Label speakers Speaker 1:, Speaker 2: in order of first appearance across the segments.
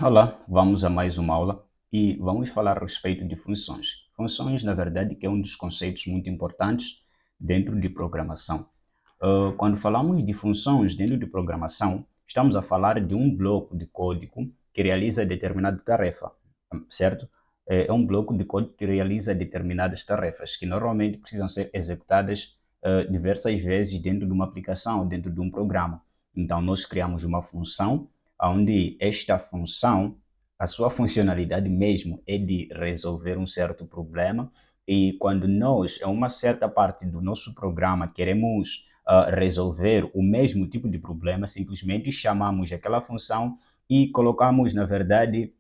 Speaker 1: Olá, vamos a mais uma aula e vamos falar a respeito de funções. Funções, na verdade, que é um dos conceitos muito importantes dentro de programação. Quando falamos de funções dentro de programação, estamos a falar de um bloco de código que realiza determinada tarefa, certo? É um bloco de código que realiza determinadas tarefas que normalmente precisam ser executadas diversas vezes dentro de uma aplicação, dentro de um programa. Então, nós criamos uma função onde esta função, a sua funcionalidade mesmo é de resolver um certo problema e quando nós, em uma certa parte do nosso programa, queremos resolver o mesmo tipo de problema, simplesmente chamamos aquela função e colocamos, na verdade,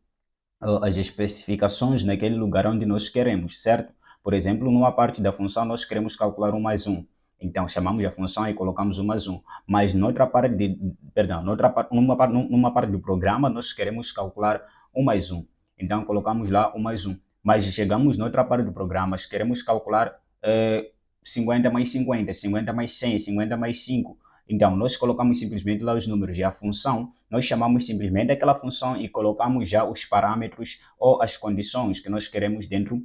Speaker 1: as especificações naquele lugar onde nós queremos, certo? Por exemplo, numa parte da função nós queremos calcular um mais um. Então chamamos a função e colocamos um mais um. Mas noutra parte perdão, numa parte do programa nós queremos calcular um mais um. Então colocamos lá um mais um. Mas chegamos noutra parte do programa, queremos calcular 50 mais 50, 50 mais 100, 50 mais 5. Então, nós colocamos simplesmente lá os números e a função, nós chamamos simplesmente aquela função e colocamos já os parâmetros ou as condições que nós queremos dentro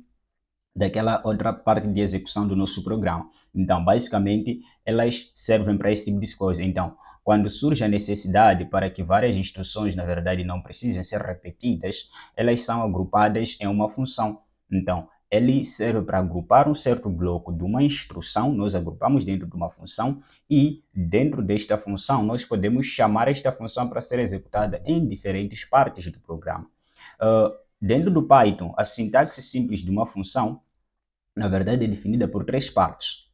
Speaker 1: daquela outra parte de execução do nosso programa. Então, basicamente, elas servem para esse tipo de coisa. Então, quando surge a necessidade para que várias instruções, na verdade, não precisem ser repetidas, elas são agrupadas em uma função. Então, ele serve para agrupar um certo bloco de uma instrução, nós agrupamos dentro de uma função e dentro desta função nós podemos chamar esta função para ser executada em diferentes partes do programa. Dentro do Python, a sintaxe simples de uma função, na verdade, é definida por três partes.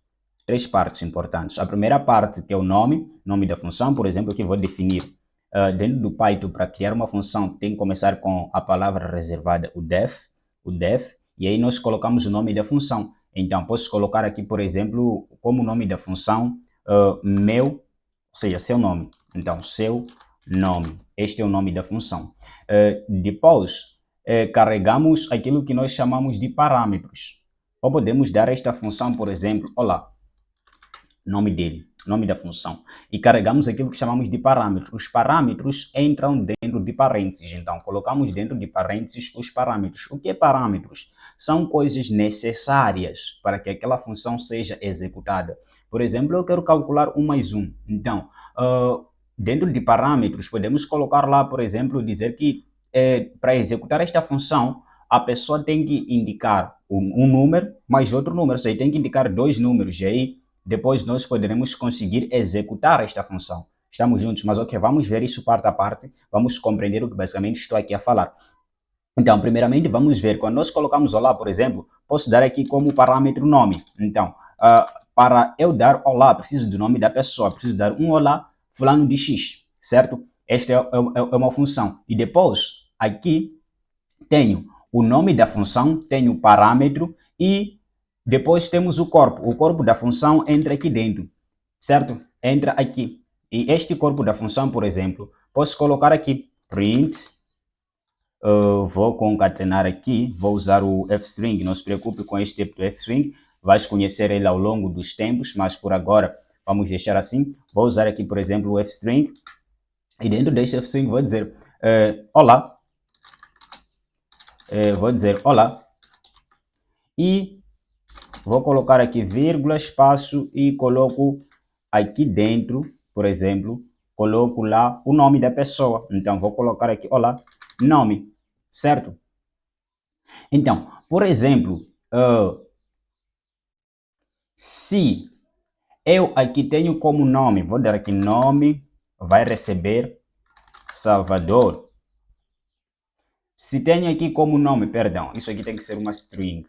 Speaker 1: Três partes importantes. A primeira parte, que é o nome da função, por exemplo, que eu vou definir dentro do Python, para criar uma função, tem que começar com a palavra reservada, o def, e aí nós colocamos o nome da função. Então, posso colocar aqui, por exemplo, como nome da função, meu, ou seja, seu nome. Então, seu nome. Este é o nome da função. Depois, carregamos aquilo que nós chamamos de parâmetros. Ou podemos dar a esta função, por exemplo, olá, nome dele, nome da função. E carregamos aquilo que chamamos de parâmetros. Os parâmetros entram dentro de parênteses. Então, colocamos dentro de parênteses os parâmetros. O que é parâmetros? São coisas necessárias para que aquela função seja executada. Por exemplo, eu quero calcular 1 mais 1. Então, dentro de parâmetros, podemos colocar lá, por exemplo, dizer que para executar esta função, a pessoa tem que indicar um número mais outro número, ou seja, tem que indicar dois números, e aí depois nós poderemos conseguir executar esta função. Estamos juntos, mas ok, vamos ver isso parte a parte, vamos compreender o que basicamente estou aqui a falar. Então, primeiramente, vamos ver, quando nós colocamos olá, por exemplo, posso dar aqui como parâmetro nome. Então, para eu dar olá, preciso do nome da pessoa, preciso dar um olá, fulano de X, certo? Esta é uma função. E depois, aqui, tenho o nome da função, tenho o parâmetro e depois temos o corpo. O corpo da função entra aqui dentro, certo? Entra aqui. E este corpo da função, por exemplo, posso colocar aqui print, vou concatenar aqui, vou usar o fstring, não se preocupe com este tipo de fstring, vais conhecer ele ao longo dos tempos, mas por agora vamos deixar assim. Vou usar aqui, por exemplo, o fstring e dentro deste fstring vou dizer olá, vou dizer olá e vou colocar aqui vírgula, espaço e coloco aqui dentro, por exemplo, coloco lá o nome da pessoa. Então, vou colocar aqui, olá, nome, certo? Então, por exemplo, se eu aqui tenho como nome, vou dar aqui nome, vai receber Salvador. Se tenho aqui como nome, perdão, isso aqui tem que ser uma string.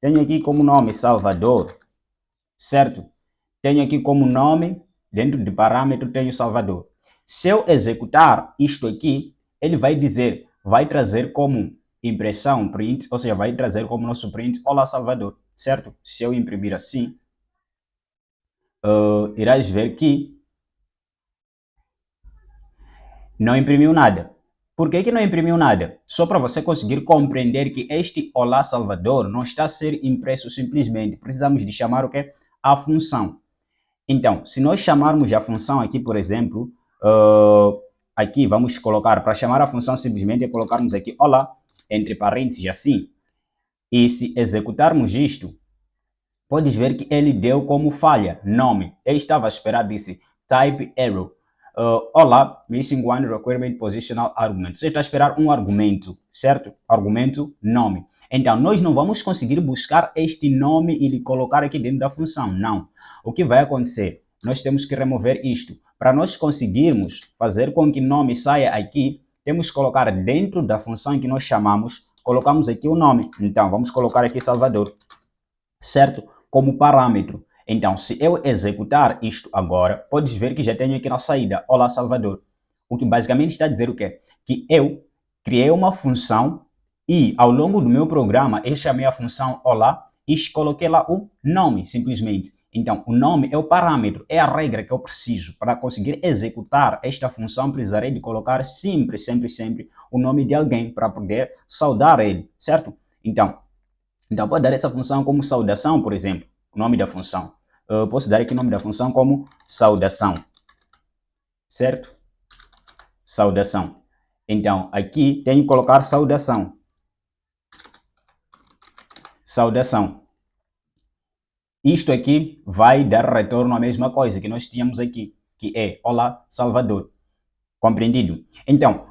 Speaker 1: Tenho aqui como nome Salvador, certo? Tenho aqui como nome, dentro de parâmetro, tenho Salvador. Se eu executar isto aqui, ele vai dizer, vai trazer como impressão print, ou seja, vai trazer como nosso print, olá Salvador, certo? Se eu imprimir assim, irás ver que não imprimiu nada. Por que não imprimiu nada? Só para você conseguir compreender que este Olá Salvador não está a ser impresso simplesmente. Precisamos de chamar o quê? A função. Então, se nós chamarmos a função aqui, por exemplo, aqui vamos colocar, para chamar a função simplesmente é colocarmos aqui olá, entre parênteses assim. E se executarmos isto, podes ver que ele deu como falha, nome. Eu estava a esperar, disse type error. Olá, missing one requirement positional argument. Você está a esperar um argumento, certo? Argumento, nome. Então, nós não vamos conseguir buscar este nome e lhe colocar aqui dentro da função, não. O que vai acontecer? Nós temos que remover isto. Para nós conseguirmos fazer com que nome saia aqui, temos que colocar dentro da função que nós chamamos, colocamos aqui o nome. Então, vamos colocar aqui Salvador, certo? Como parâmetro. Então, se eu executar isto agora, podes ver que já tenho aqui na saída, Olá Salvador. O que basicamente está a dizer o quê? Que eu criei uma função e ao longo do meu programa eu chamei a função Olá e coloquei lá o nome, simplesmente. Então, o nome é o parâmetro, é a regra que eu preciso. Para conseguir executar esta função, precisarei de colocar sempre o nome de alguém para poder saudar ele, certo? Então, pode dar essa função como saudação, por exemplo, o nome da função. Eu posso dar aqui o nome da função como saudação, certo? Saudação. Então, aqui tenho que colocar saudação. Saudação. Isto aqui vai dar retorno à mesma coisa que nós tínhamos aqui, que é Olá, Salvador. Compreendido? Então,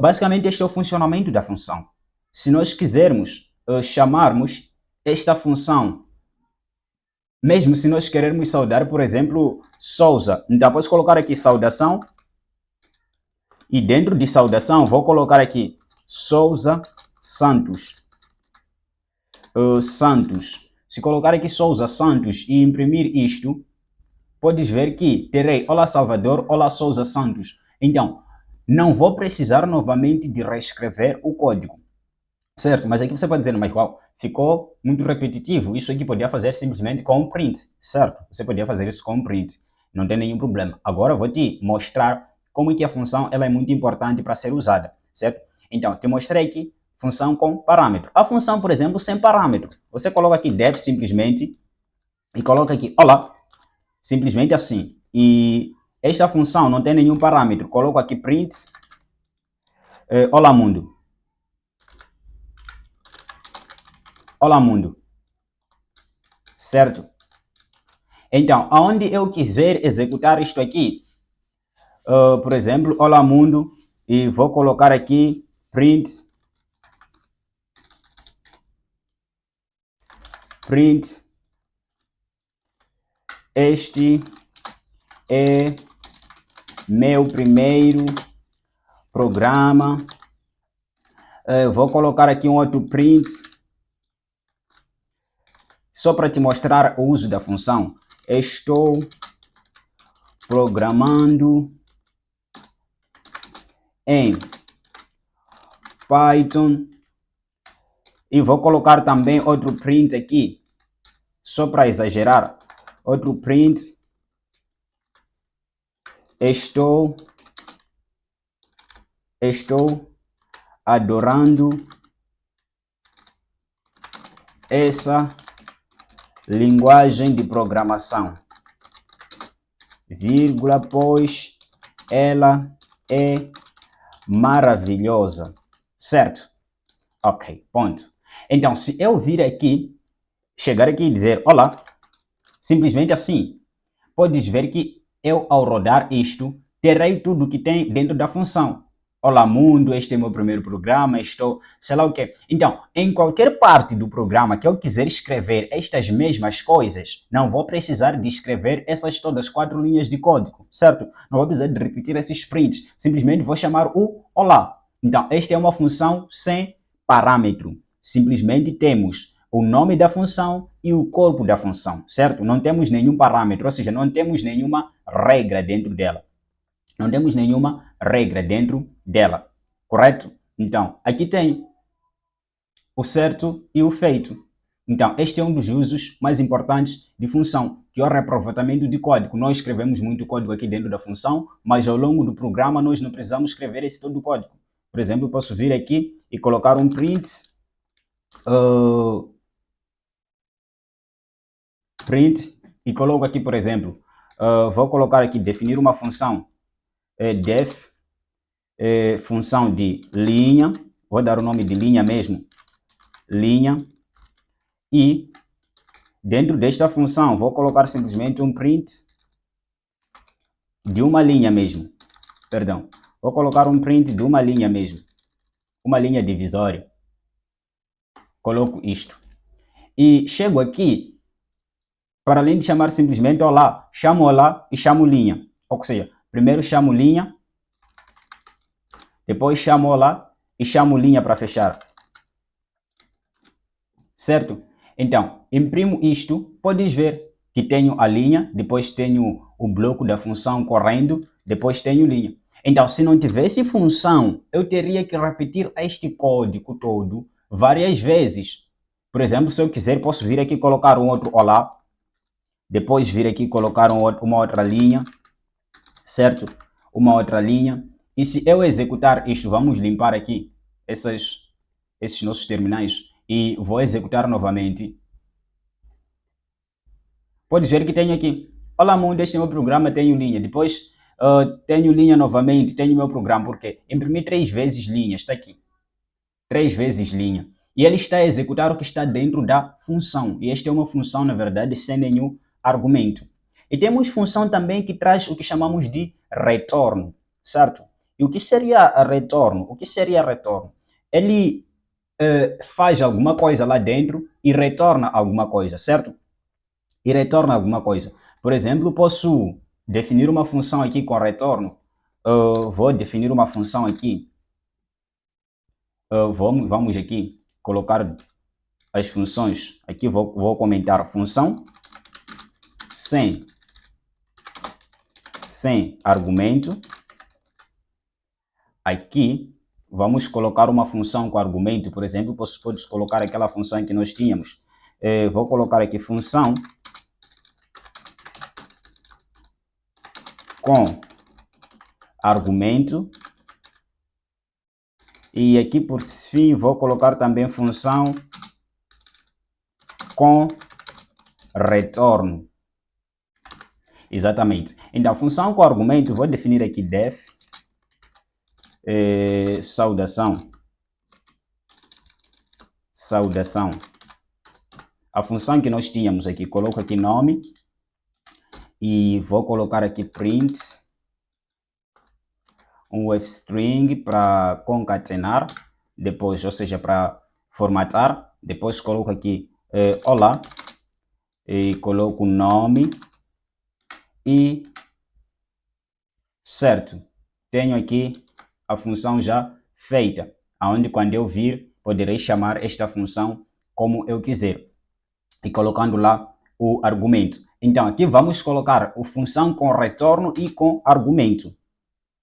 Speaker 1: basicamente este é o funcionamento da função. Se nós quisermos chamarmos esta função, mesmo se nós queremos saudar, por exemplo, Souza, então posso colocar aqui saudação e dentro de saudação vou colocar aqui Souza Santos. Santos. Se colocar aqui Souza Santos e imprimir isto, podes ver que terei Olá Salvador, Olá Souza Santos. Então, não vou precisar novamente de reescrever o código, certo? Mas aqui você pode dizer, mas uau, ficou muito repetitivo. Isso aqui podia fazer simplesmente com um print, certo? Você podia fazer isso com um print, não tem nenhum problema. Agora eu vou te mostrar como é que a função ela é muito importante para ser usada, certo? Então, te mostrei aqui função com parâmetro. A função, por exemplo, sem parâmetro. Você coloca aqui def simplesmente e coloca aqui olá, simplesmente assim. E esta função não tem nenhum parâmetro. Coloco aqui print olá mundo. Olá mundo. Certo? Então, aonde eu quiser executar isto aqui, por exemplo, olá mundo, e vou colocar aqui print este é meu primeiro programa. Vou colocar aqui um outro print só para te mostrar o uso da função. Estou programando em Python e vou colocar também outro print aqui, só para exagerar. Outro print. Estou adorando essa linguagem de programação, vírgula, pois ela é maravilhosa, certo? Ok, ponto. Então, se eu vir aqui, chegar aqui e dizer olá, simplesmente assim, podes ver que eu, ao rodar isto, terei tudo que tem dentro da função. Olá mundo, este é meu primeiro programa, estou, sei lá o quê. Então, em qualquer parte do programa que eu quiser escrever estas mesmas coisas, não vou precisar de escrever essas todas 4 linhas de código, certo? Não vou precisar de repetir esses prints, simplesmente vou chamar o olá. Então, esta é uma função sem parâmetro. Simplesmente temos o nome da função e o corpo da função, certo? Não temos nenhum parâmetro, ou seja, não temos nenhuma regra dentro dela. Não temos nenhuma regra dentro dela, correto? Então, aqui tem o certo e o feito. Então, este é um dos usos mais importantes de função, que é o reaproveitamento de código. Nós escrevemos muito código aqui dentro da função, mas ao longo do programa nós não precisamos escrever esse todo o código. Por exemplo, eu posso vir aqui e colocar um print e coloco aqui, por exemplo, vou colocar aqui definir uma função def função de linha, vou dar o nome de linha mesmo, linha, e dentro desta função vou colocar simplesmente um print de uma linha mesmo, perdão, vou colocar um print de uma linha mesmo, uma linha divisória, coloco isto, e chego aqui, para além de chamar simplesmente olá, chamo olá e chamo linha, ou seja, primeiro chamo linha, depois chamo olá e chamo linha para fechar, certo? Então, imprimo isto, podes ver que tenho a linha, depois tenho o bloco da função correndo, depois tenho linha. Então, se não tivesse função, eu teria que repetir este código todo várias vezes. Por exemplo, se eu quiser, posso vir aqui colocar um outro olá, depois vir aqui colocar uma outra linha, certo? Uma outra linha. E se eu executar isto, vamos limpar aqui esses nossos terminais e vou executar novamente. Pode ver que tenho aqui, olá mundo, este é o meu programa, tenho linha, depois tenho linha novamente, tenho meu programa, porque imprimi 3 vezes linha, está aqui, 3 vezes linha, e ele está a executar o que está dentro da função, e esta é uma função, na verdade, sem nenhum argumento. E temos função também que traz o que chamamos de retorno, certo? E o que seria retorno? O que seria retorno? Ele faz alguma coisa lá dentro e retorna alguma coisa, certo? E retorna alguma coisa. Por exemplo, posso definir uma função aqui com retorno. Vou definir uma função aqui. Vamos aqui colocar as funções. Aqui vou comentar função sem argumento. Aqui vamos colocar uma função com argumento. Por exemplo, podes colocar aquela função que nós tínhamos. Vou colocar aqui função com argumento, e aqui por fim vou colocar também função com retorno. Exatamente. Então, função com argumento, vou definir aqui def saudação. A função que nós tínhamos aqui, coloco aqui nome e vou colocar aqui print um string para concatenar, depois, ou seja, para formatar, depois coloco aqui olá e coloco nome e certo, tenho aqui a função já feita, aonde quando eu vir poderei chamar esta função como eu quiser e colocando lá o argumento. Então aqui vamos colocar a função com retorno e com argumento,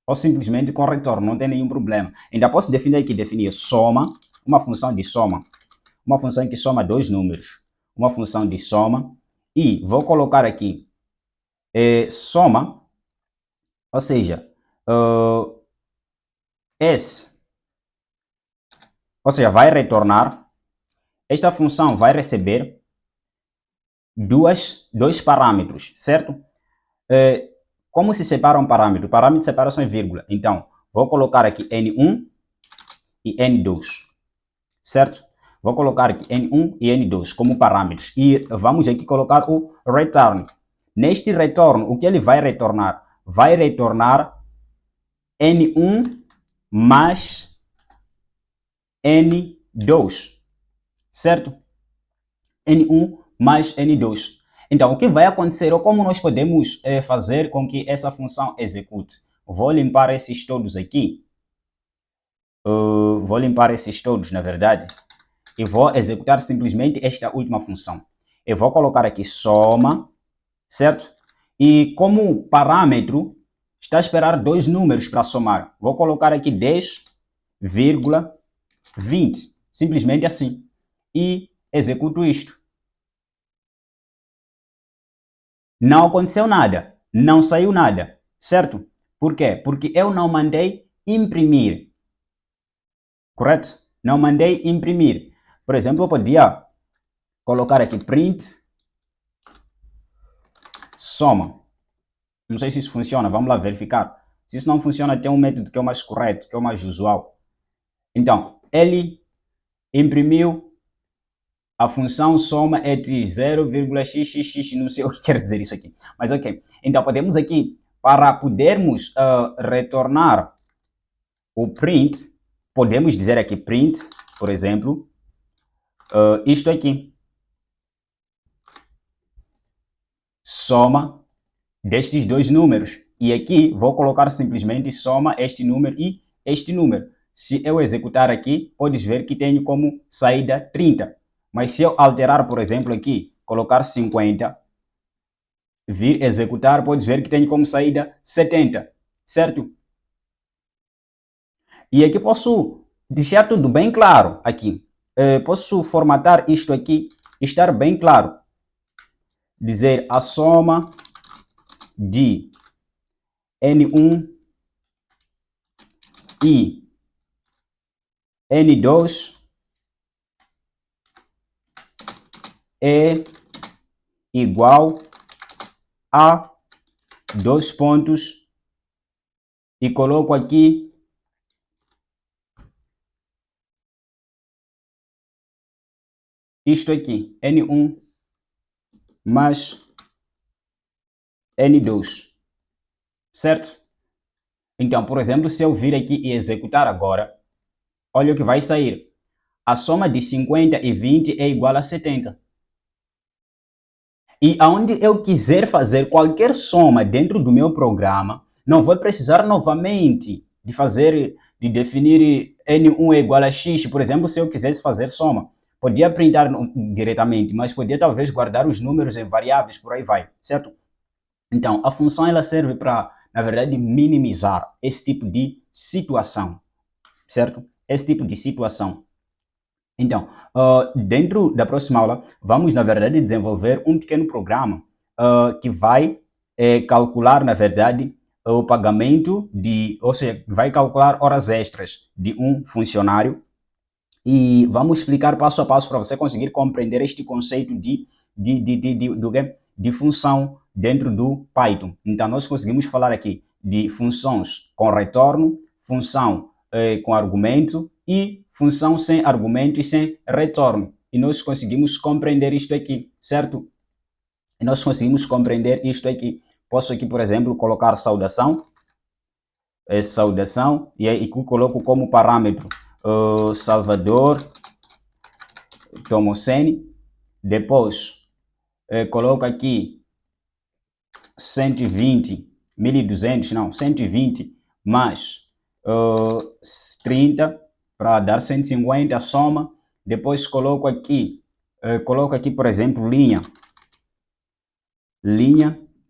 Speaker 1: ou simplesmente com retorno, não tem nenhum problema. Ainda posso definir soma, uma função de soma, uma função que soma dois números, uma função de soma, e vou colocar aqui soma, ou seja, ou seja, vai retornar, esta função vai receber dois parâmetros, certo? Como se separa um parâmetro? Parâmetro de separação é vírgula. Então, vou colocar aqui N1 e N2, certo? Vou colocar aqui N1 e N2 como parâmetros. E vamos aqui colocar o return. Neste retorno, o que ele vai retornar? Vai retornar N1 mais N2, certo? N1 mais N2. Então, o que vai acontecer ou como nós podemos fazer com que essa função execute? Vou limpar esses todos aqui. Vou limpar esses todos, na verdade. E vou executar simplesmente esta última função. Eu vou colocar aqui soma, certo? E como parâmetro, está a esperar dois números para somar. Vou colocar aqui 10,20. Simplesmente assim. E executo isto. Não aconteceu nada, não saiu nada, certo? Por quê? Porque eu não mandei imprimir, correto? Não mandei imprimir. Por exemplo, eu podia colocar aqui print soma. Não sei se isso funciona, vamos lá verificar. Se isso não funciona, tem um método que é o mais correto, que é o mais usual. Então, ele imprimiu a função soma entre 0,xxx, não sei o que quer dizer isso aqui, mas ok. Então, podemos aqui, para podermos retornar o print, podemos dizer aqui print, por exemplo, isto aqui, soma destes dois números. E aqui vou colocar simplesmente soma este número e este número. Se eu executar aqui, podes ver que tenho como saída 30. Mas se eu alterar, por exemplo, aqui, colocar 50, vir executar, podes ver que tenho como saída 70, certo? E aqui posso deixar tudo bem claro aqui. Posso formatar isto aqui, estar bem claro. Dizer a soma de N1 e N2 é igual a 2 pontos e coloco aqui isto aqui, N1 mais N2, certo? Então, por exemplo, se eu vir aqui e executar agora, olha o que vai sair. A soma de 50 e 20 é igual a 70. E aonde eu quiser fazer qualquer soma dentro do meu programa, não vou precisar novamente de definir N1 é igual a X, por exemplo, se eu quisesse fazer soma. Podia printar diretamente, mas podia talvez guardar os números em variáveis, por aí vai, certo? Então, a função ela serve para, na verdade, minimizar esse tipo de situação, certo? Esse tipo de situação. Então, dentro da próxima aula, vamos, na verdade, desenvolver um pequeno programa que vai calcular, na verdade, o pagamento ou seja, vai calcular horas extras de um funcionário e vamos explicar passo a passo para você conseguir compreender este conceito de função dentro do Python. Então, nós conseguimos falar aqui de funções com retorno, função com argumento e função sem argumento e sem retorno. E nós conseguimos compreender isto aqui, certo? E nós conseguimos compreender isto aqui. Posso aqui, por exemplo, colocar saudação, saudação, e aí coloco como parâmetro Salvador Tomoseni. Depois, coloco aqui 120, 1200, não, 120 mais 30 para dar 150 a soma. Depois coloco aqui, por exemplo, linha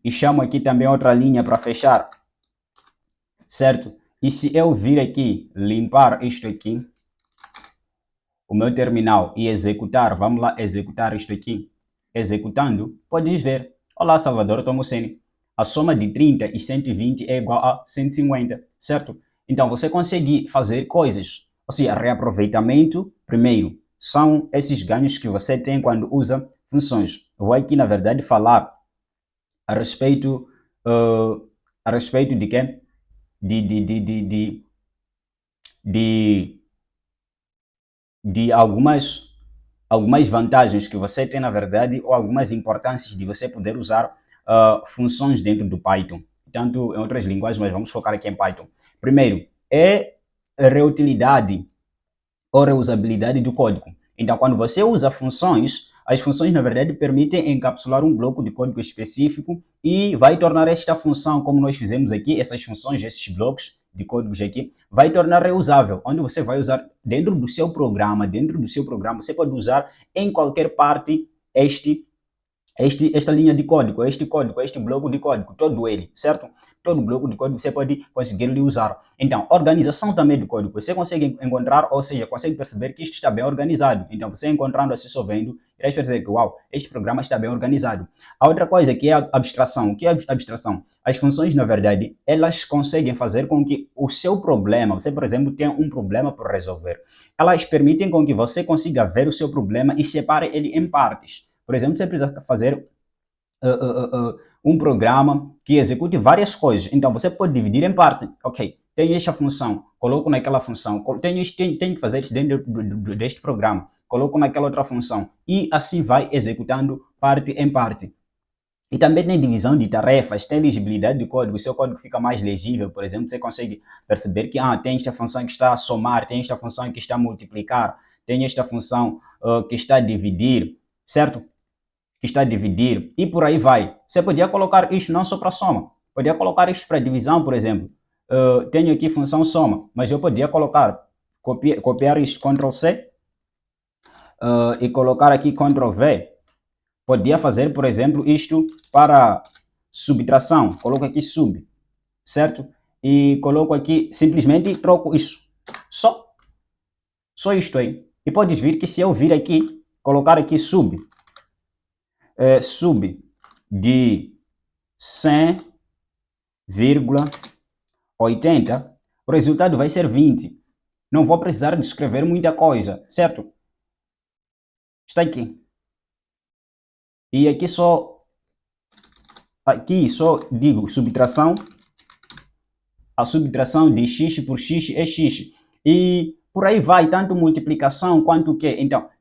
Speaker 1: e chamo aqui também outra linha para fechar, certo? E se eu vir aqui, limpar isto aqui, o meu terminal e executar, vamos lá executar isto aqui, executando, podes ver, olá Salvador Tomoseni, a soma de 30 e 120 é igual a 150, certo? Então você consegue fazer coisas, ou seja, reaproveitamento, primeiro, são esses ganhos que você tem quando usa funções. Eu vou aqui, na verdade, falar a respeito, de quê? De algumas vantagens que você tem, na verdade, ou algumas importâncias de você poder usar funções dentro do Python, tanto em outras linguagens, mas vamos focar aqui em Python. Primeiro, é a reutilidade ou reusabilidade do código. Então, quando você usa funções, as funções, na verdade, permitem encapsular um bloco de código específico e vai tornar esta função, como nós fizemos aqui, essas funções, esses blocos de códigos aqui, vai tornar reusável, onde você vai usar dentro do seu programa, você pode usar em qualquer parte esta linha de código, este bloco de código, todo ele, certo? Todo bloco de código você pode conseguir usar. Então, organização também do código, você consegue encontrar, ou seja, consegue perceber que isto está bem organizado. Então, você encontrando assim, só vendo, irá perceber que, uau, este programa está bem organizado. A outra coisa que é a abstração. O que é a abstração? As funções, na verdade, elas conseguem fazer com que o seu problema, você, por exemplo, tenha um problema por resolver. Elas permitem com que você consiga ver o seu problema e separe ele em partes. Por exemplo, você precisa fazer um programa que execute várias coisas. Então, você pode dividir em parte. Ok, tenho esta função, coloco naquela função. Tenho que fazer isso dentro deste programa, coloco naquela outra função. E assim vai executando parte em parte. E também tem divisão de tarefas, tem legibilidade de código, o seu código fica mais legível, por exemplo, você consegue perceber que tem esta função que está a somar, tem esta função que está a multiplicar, tem esta função que está a dividir, certo? Que está a dividir e por aí vai. Você podia colocar isto não só para soma, podia colocar isto para divisão, por exemplo. Tenho aqui função soma, mas eu podia colocar, copiar isto, Ctrl C, e colocar aqui Ctrl V. Podia fazer, por exemplo, isto para subtração. Coloco aqui sub, certo? E coloco aqui, simplesmente troco isso. Só isto aí. E podes vir que se eu vir aqui, colocar aqui sub de 100,80, o resultado vai ser 20. Não vou precisar de escrever muita coisa, certo? Está aqui. E aqui só digo subtração. A subtração de x por x é x. E por aí vai, tanto multiplicação quanto o quê? Então,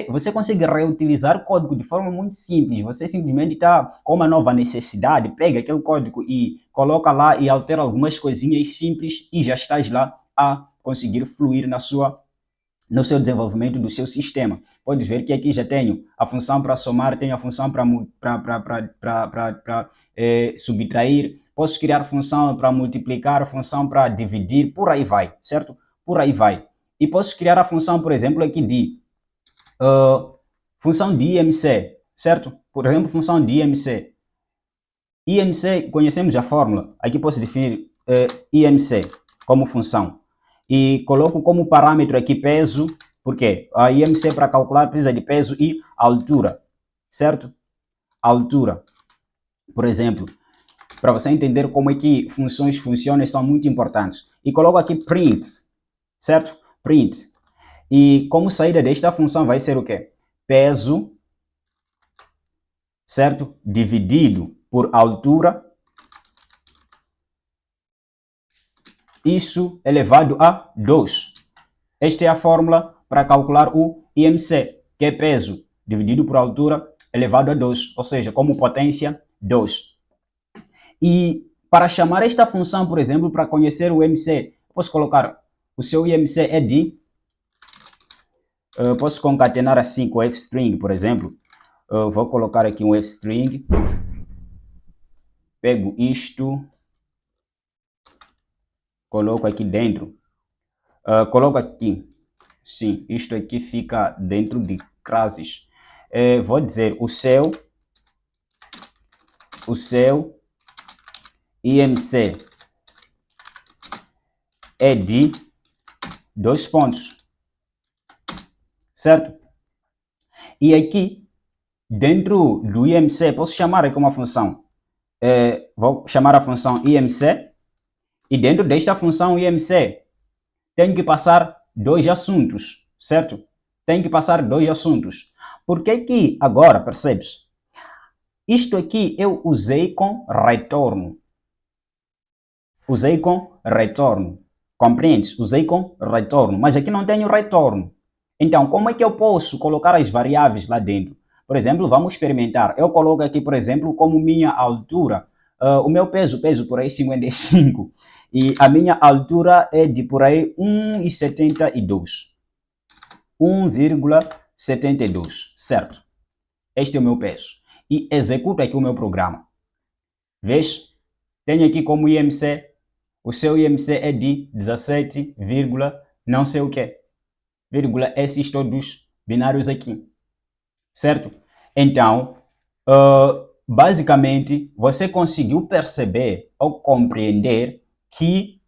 Speaker 1: você consegue reutilizar código de forma muito simples. Você simplesmente está com uma nova necessidade, pega aquele código e coloca lá e altera algumas coisinhas simples e já estás lá a conseguir fluir no seu desenvolvimento do seu sistema. Podes ver que aqui já tenho a função para somar, tenho a função para subtrair, posso criar função para multiplicar, função para dividir, por aí vai, certo? Por aí vai. E posso criar a função, por exemplo, aqui de função de IMC, certo? Por exemplo, função de IMC. IMC, conhecemos a fórmula. Aqui posso definir IMC como função. E coloco como parâmetro aqui peso, porque a IMC para calcular precisa de peso e altura, certo? Altura. Por exemplo, para você entender como é que funções funcionam, são muito importantes. E coloco aqui print, certo? Print. E como saída desta função vai ser o quê? Peso, certo? Dividido por altura, isso elevado a 2. Esta é a fórmula para calcular o IMC, que é peso dividido por altura elevado a 2, ou seja, como potência 2. E para chamar esta função, por exemplo, para conhecer o IMC, posso colocar o seu IMC é de... posso concatenar assim com o fstring, por exemplo. Vou colocar aqui um fstring. Pego isto. Coloco aqui dentro. Coloco aqui. Sim, isto aqui fica dentro de classes. Vou dizer o seu IMC é de 2 pontos, certo? E aqui, dentro do IMC, posso chamar aqui uma função. Vou chamar a função IMC. E dentro desta função IMC, tenho que passar 2 assuntos, certo? Tenho que passar 2 assuntos. Por que que agora, percebes? Isto aqui eu usei com retorno. Usei com retorno. Compreendes? Usei com retorno. Mas aqui não tenho retorno. Então, como é que eu posso colocar as variáveis lá dentro? Por exemplo, vamos experimentar. Eu coloco aqui, por exemplo, como minha altura. O meu peso por aí 55. E a minha altura é de por aí 1,72. 1,72, certo? Este é o meu peso. E executo aqui o meu programa. Vês? Tenho aqui como IMC, o seu IMC é de 17, não sei o que, vírgula, esses todos binários aqui, certo? Então, basicamente, você conseguiu perceber ou compreender que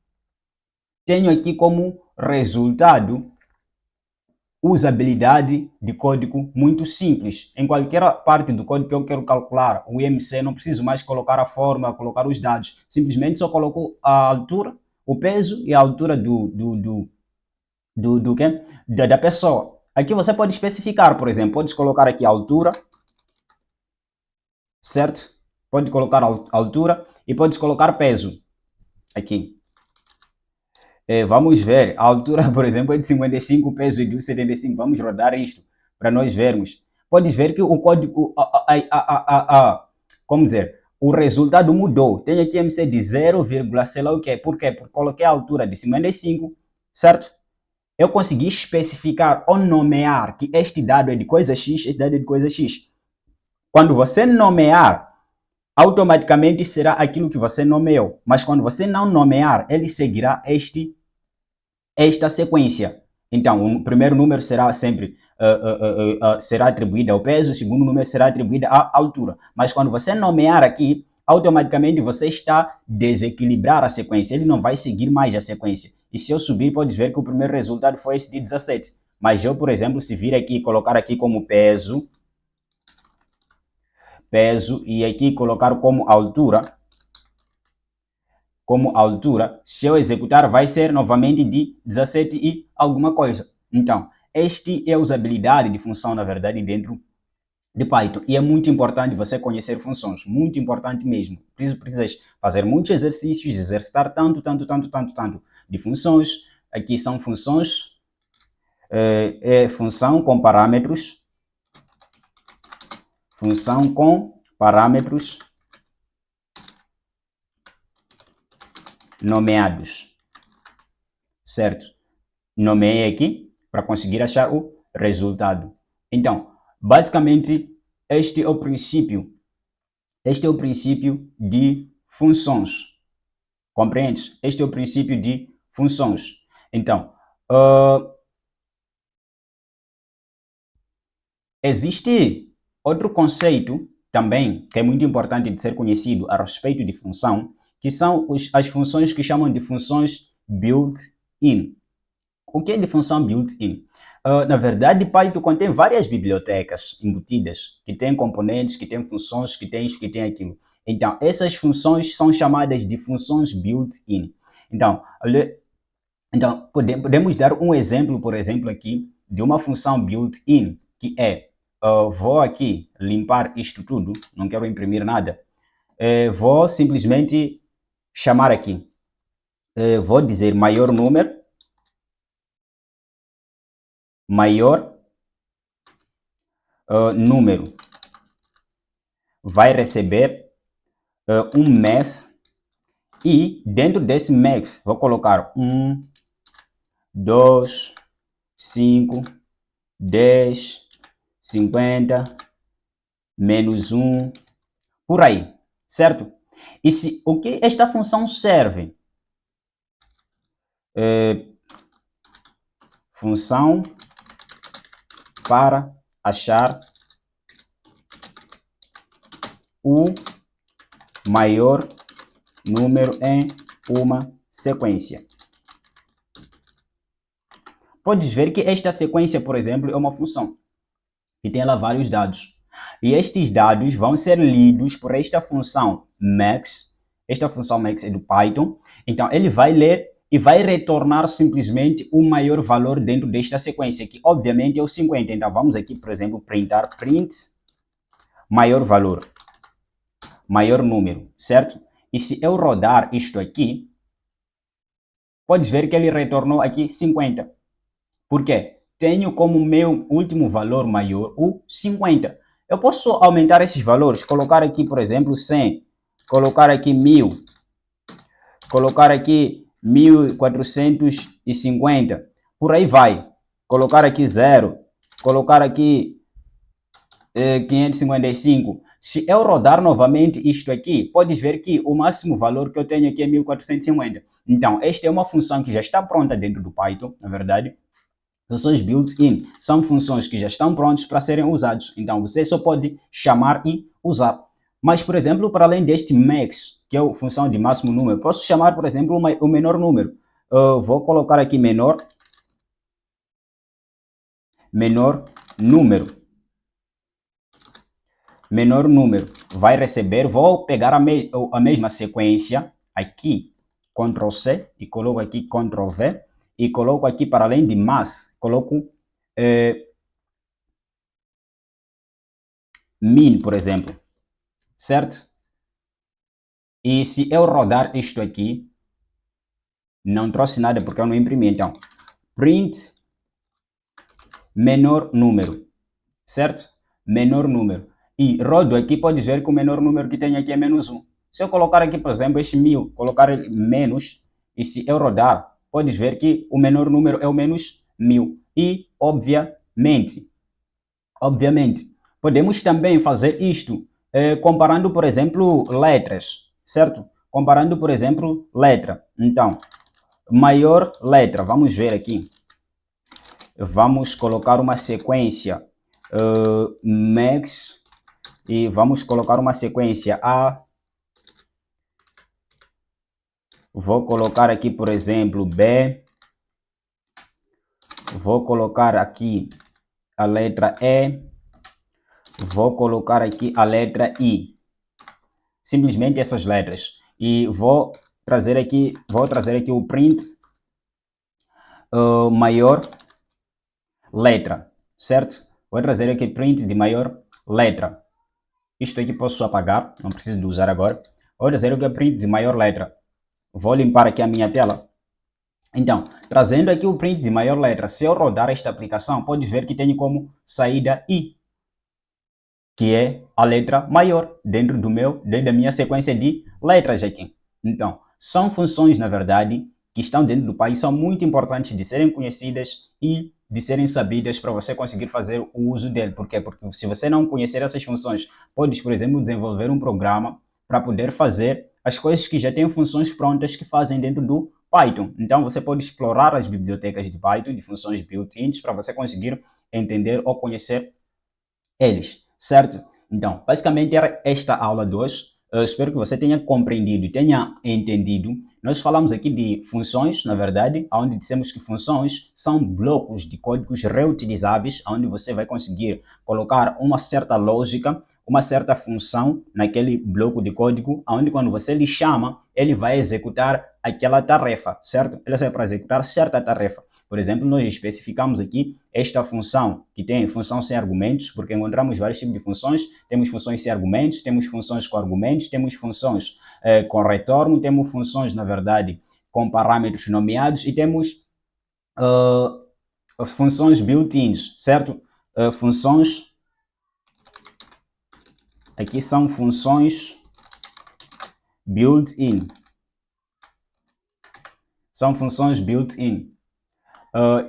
Speaker 1: tenho aqui como resultado usabilidade de código muito simples. Em qualquer parte do código que eu quero calcular o IMC, não preciso mais colocar a fórmula, colocar os dados. Simplesmente só coloco a altura, o peso e a altura da pessoa. Aqui você pode especificar, por exemplo, pode colocar aqui a altura, certo? Pode colocar altura e pode colocar peso aqui. Vamos ver, a altura, por exemplo, é de 55, o peso é de 75. Vamos rodar isto para nós vermos. Podes ver que o código, como dizer, o resultado mudou. Tem aqui MC de 0, sei lá o que. Por quê? Porque coloquei a altura de 55, certo? Eu consegui especificar ou nomear que este dado é de coisa X, este dado é de coisa X. Quando você nomear, automaticamente será aquilo que você nomeou. Mas quando você não nomear, ele seguirá esta sequência. Então, o primeiro número será sempre será atribuído ao peso, o segundo número será atribuído à altura. Mas quando você nomear aqui, automaticamente você está a desequilibrar a sequência. Ele não vai seguir mais a sequência. E se eu subir, pode ver que o primeiro resultado foi esse de 17. Mas eu, por exemplo, se vir aqui e colocar aqui como peso, e aqui colocar como altura, se eu executar, vai ser novamente de 17 e alguma coisa. Então, este é a usabilidade de função, na verdade, dentro de Python. E é muito importante você conhecer funções, muito importante mesmo. Precisas fazer muitos exercícios, exercitar tanto de funções. Aqui são funções, função com parâmetros, nomeados, certo? Nomeei aqui para conseguir achar o resultado. Então, basicamente, este é o princípio de funções. Compreendes? Este é o princípio de funções. Então, existe outro conceito também que é muito importante de ser conhecido a respeito de função, que são as funções que chamam de funções built-in. O que é de função built-in? Na verdade, Python contém várias bibliotecas embutidas, que têm componentes, que têm funções, que têm isso, que têm aquilo. Então, essas funções são chamadas de funções built-in. Então, podemos dar um exemplo, por exemplo, aqui, de uma função built-in, que é, vou aqui limpar isto tudo, não quero imprimir nada, vou simplesmente chamar aqui, vou dizer maior número, número vai receber um mês e dentro desse mês vou colocar 1, 2, 5, 10, 50, menos 1, por aí, certo? E o que esta função serve? Função para achar o maior número em uma sequência. Podes ver que esta sequência, por exemplo, é uma função que tem lá vários dados. E estes dados vão ser lidos por esta função max. Esta função max é do Python. Então, ele vai ler e vai retornar simplesmente o maior valor dentro desta sequência, que obviamente é o 50. Então, vamos aqui, por exemplo, printar print maior valor, maior número, certo? E se eu rodar isto aqui, podes ver que ele retornou aqui 50. Por quê? Tenho como meu último valor maior o 50. Eu posso aumentar esses valores, colocar aqui, por exemplo, 100, colocar aqui 1000, colocar aqui 1450, por aí vai. Colocar aqui 0, colocar aqui 555. Se eu rodar novamente isto aqui, podes ver que o máximo valor que eu tenho aqui é 1450. Então, esta é uma função que já está pronta dentro do Python, na verdade. Funções built-in são funções que já estão prontas para serem usadas. Então, você só pode chamar e usar. Mas, por exemplo, para além deste max, que é a função de máximo número, posso chamar, por exemplo, o menor número. Vou colocar aqui menor número. Menor número vai receber, vou pegar a mesma sequência aqui, Ctrl C, e coloco aqui Ctrl V, e coloco aqui, para além de mass, coloco min, por exemplo, certo? E se eu rodar isto aqui, não trouxe nada porque eu não imprimi, então print menor número, certo? Menor número. E rodo aqui, pode ver que o menor número que tem aqui é -1. Se eu colocar aqui, por exemplo, este 1000, colocar menos, e se eu rodar, podes ver que o menor número é o -1000. E, obviamente, podemos também fazer isto comparando, por exemplo, letras, certo? Comparando, por exemplo, letra. Então, maior letra, vamos ver aqui. Vamos colocar uma sequência max e vamos colocar uma sequência A. Vou colocar aqui, por exemplo, B. Vou colocar aqui a letra E. Vou colocar aqui a letra I. Simplesmente essas letras. E vou trazer aqui o print maior letra, certo? Vou trazer aqui print de maior letra. Isto aqui posso apagar, não preciso de usar agora. Vou trazer aqui o print de maior letra. Vou limpar aqui a minha tela. Então, trazendo aqui o print de maior letra, se eu rodar esta aplicação, pode ver que tem como saída I, que é a letra maior dentro da minha sequência de letras aqui. Então, são funções, na verdade, que estão dentro do Python, são muito importantes de serem conhecidas e de serem sabidas para você conseguir fazer o uso dele. Por quê? Porque se você não conhecer essas funções, podes, por exemplo, desenvolver um programa para poder fazer as coisas que já têm funções prontas que fazem dentro do Python. Então, você pode explorar as bibliotecas de Python, de funções built-ins, para você conseguir entender ou conhecer eles, certo? Então, basicamente era esta aula de hoje. Eu espero que você tenha compreendido e tenha entendido. Nós falamos aqui de funções, na verdade, onde dissemos que funções são blocos de códigos reutilizáveis, onde você vai conseguir colocar uma certa lógica, uma certa função naquele bloco de código, onde quando você lhe chama, ele vai executar aquela tarefa, certo? Ele vai para executar certa tarefa. Por exemplo, nós especificamos aqui esta função, que tem função sem argumentos, porque encontramos vários tipos de funções. Temos funções sem argumentos, temos funções com argumentos, temos funções com retorno, temos funções, na verdade, com parâmetros nomeados e temos funções built-ins, certo? Funções, aqui são funções built-in. São funções built-in.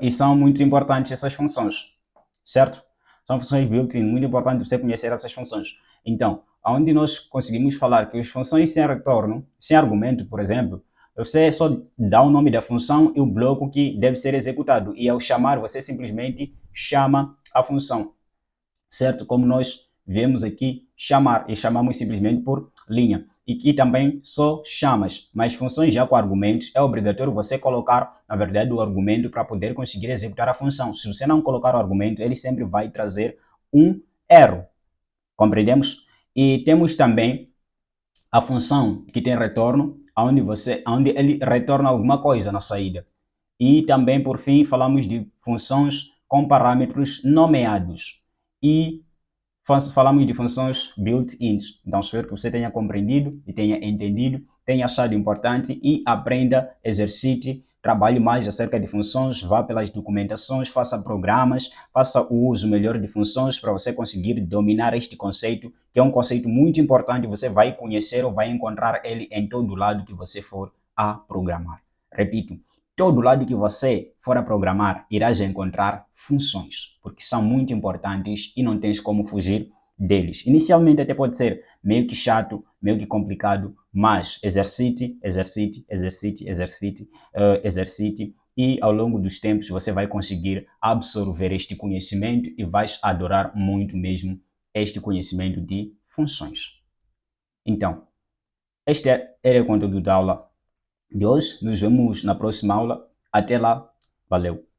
Speaker 1: E são muito importantes essas funções, certo? São funções built-in, muito importante você conhecer essas funções. Então, onde nós conseguimos falar que as funções sem retorno, sem argumento, por exemplo, você só dá o nome da função e o bloco que deve ser executado. E ao chamar, você simplesmente chama a função, certo? Como nós vemos aqui, chamar, e chamamos simplesmente por linha. E que também só chamas, mas funções já com argumentos, é obrigatório você colocar, na verdade, o argumento para poder conseguir executar a função. Se você não colocar o argumento, ele sempre vai trazer um erro. Compreendemos? E temos também a função que tem retorno, onde ele retorna alguma coisa na saída. E também, por fim, falamos de funções com parâmetros nomeados. E falamos de funções built-ins. Então, espero que você tenha compreendido e tenha entendido, tenha achado importante e aprenda, exercite, trabalhe mais acerca de funções, vá pelas documentações, faça programas, faça o uso melhor de funções para você conseguir dominar este conceito, que é um conceito muito importante, você vai conhecer ou vai encontrar ele em todo lado que você for a programar. Repito, todo lado que você for a programar, irás encontrar funções, porque são muito importantes e não tens como fugir deles. Inicialmente até pode ser meio que chato, meio que complicado, mas exercite, exercite, exercite, exercite, exercite e ao longo dos tempos você vai conseguir absorver este conhecimento e vais adorar muito mesmo este conhecimento de funções. Então, este era o conteúdo da aula de hoje. Nos vemos na próxima aula. Até lá. Valeu.